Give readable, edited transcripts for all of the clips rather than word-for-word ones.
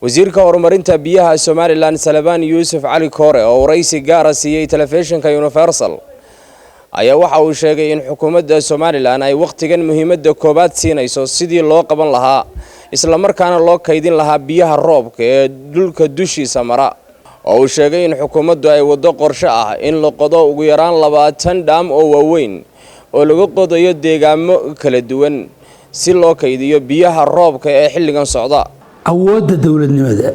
wasiirka horumarinta biyaha Somaliland Salabaan Yuusuf Cali Koore oo waraysi gaar ah siiyay telefishinka Universal ayaa waxa uu sheegay in xukuumadda Somaliland ay waqtigan muhiimadda koobaad siinayso sidii loo qaban lahaa isla markaana loo kaydin lahaa biyaha roobka ee dhulka dushiisa mara oo uu sheegay in xukuumaddu ay wado qorshe ah in la qodo ugu yaraan 20 dam oo waaweyn oo lagu qodayo deegaamo kala duwan si loo kaydiyo biyaha roobka ee xilligan socda awoodda dawladnimada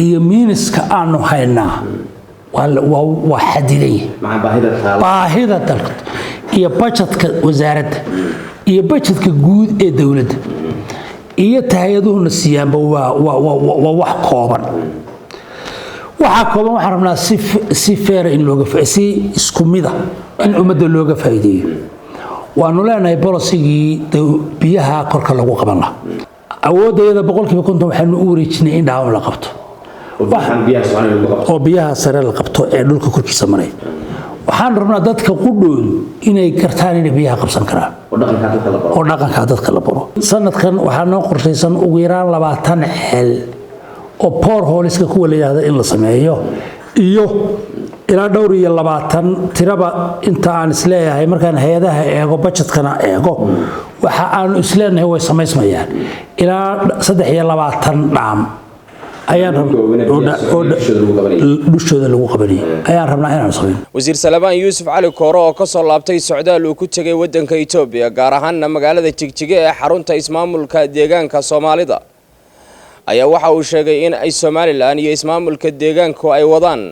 iyo miiniska aanu haynaa waa xadiday baahida dalka iyo budgetka wasaaradda iyo budgetka guud ee dawladda iyo hay'aduhuna siyaanba waa wax kooban waxaan rabnaa si fair in looga si isku mid ah in ummadda looga faa'iideeyo waanu leenahay policy-gii biyaha korka lagu qaban lahaa awoodayada 100% waxaanu u wareejinay in dhaawam la qabto oo biyaha sare la qabto ee dhulka korkiisa maray waxaan rabnaa dadka qudhoon inay gartaan inay biyaha qabsan karaan oo dhaqanka dadka la baro sanadkan waxaa noo qorshaysan ugu yaraan 20 xeel oo poor holiska kuwa la yiraahdo in la sameeyo iyo ilaa dhowr iyo 20 tiraba inta aan isleeyahay markaan hay'adaha eego budgetkana eego waxa aan isleenahay way sameysmayaan ilaa 23 dhaam ayaan dushooda lagu qabanay ayaan rabnaa inaan sameeyo wasiir Salabaan Yuusuf Cali Koore oo ka soo laabtay socdaal uu ku tagay wadanka Itoobiya gaar ahaan magaalada Jigjiga ee xarunta ismaamulka deegaanka Soomaalida ayaa waxa uu sheegay in ay Somaliland iyo ismaamulka deegaanku ay wadaan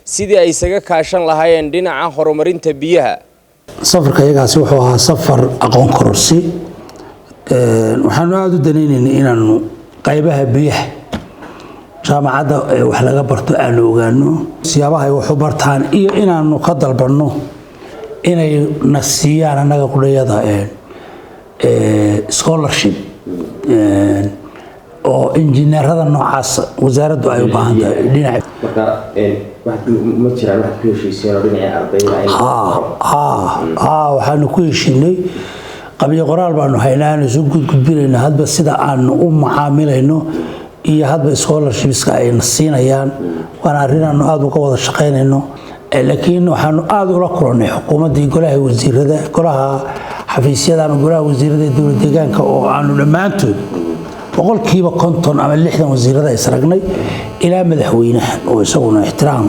sidii ay isaga kaashan lahaayeen dhinaca horumarinta biyaha safarka iyagaasi wuxuu ahaa safar aqoon kororsi waxaanu aad u daneynaynay inaanu qaybaha biyaha jaamacadda wax laga barto aan ogaano siyaabaha ay wax u bartaan iyo inaanu ka dalbanno inay nasiyaan anaga qudayada scholarship oo injineerada noocaas wasaaraddu ay u baahan tahay dhinaca marka ma jiraan wax ku heshiiseen oo dhinaca ardayda waxaanu ku heshiinay qabiyo qoraal baanu haynaan isu gudbinayna hadba sida aanu u macaamilayno iyo hadba scholarshipska ay nasiinayaan waana arinaanu aad uga wada shaqaynayno laakiin waxaanu aad ula kulannay xukuumadda golaha wasiirada golaha xafiisyada ama golaha wasiirada dowladda deegaanka oo aanu dhammaantood 50 ama 60 wasiirada isragnay ilaa madaxweynaha oo isaguna ixtiraam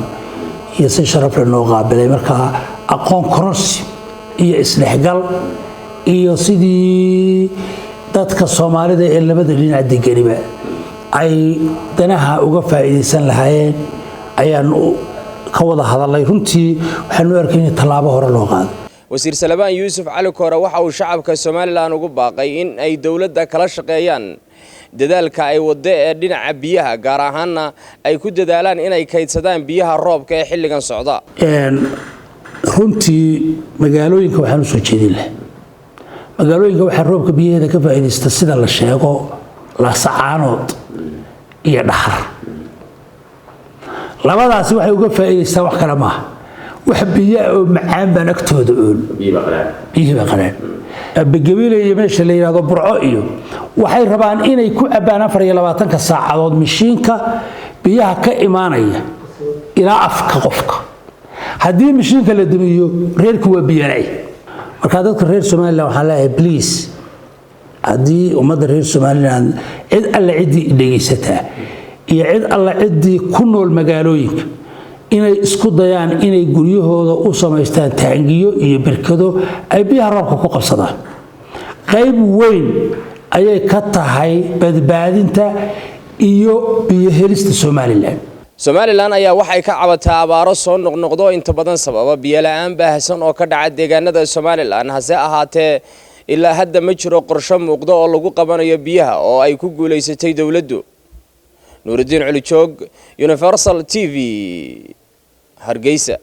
iyo si sharaf leh noo qaabilay marka aqoon kororsi iyo isdhexgal iyo sidii dadka Soomaalida ee labada dhinac deganiba ay danaha uga faa'iideysan lahaayeen ayaan ka wada hadalay runtii waxaanu arkaynay talaabo hore loo qaaday wasiir Salabaan Yuusuf Cali Koore waxa uu shacabka Somaliland ugu baaqay in ay dawladda kala shaqeeyaan dadaalka ay wada ee dhinaca biyaha gaar ahaanna ay ku dadaalaan inay kaydsadaan biyaha roobka ee xilligan socda runtii magaalooyinka waxaan soo jeedin lahaa magaalooyinka waxa roobka biyaheeda ka faa'iideysta sida la sheego la sacaanood iyo dhaxar labadaasi waxay uga faa'iideystaan wax kale maaha wax biyo oo macaan baan agtooda ool biyo qalaan abagabeelay meesha la yiraahdo burco iyo waxay rabaan inay ku abaan 24 saacadood mishiinka biyaha ka imaanaya ilaa afka qofka hadii mishiinka la damiyo reerku waa biyaray marka dadka reer Soomaaliland waxa la yahay please hadii ummadda reer Soomaaliland cid alla cidii dhageysata iyo cid alla cidii ku nool magaalooyinka inay isku dayaan inay guryahooda u sameystaan taangiyo iyo barkado ay biyaha roobka ku qabsadaan qayb weyn ayay ka tahay badbaadinta iyo biyo helista Somaliland ayaa waxay ka cabataa abaaro soo noqnoqdo inta badan sababa biyo la'aan baahsan oo ka dhaca deegaanada Somaliland hase ahaatee ilaa hadda ma jiro qorshe muuqdo oo lagu qabanayo biyaha oo ay ku guuleysatay dawladdu Nuruddin Cali Joog Universal TV Hargeysa.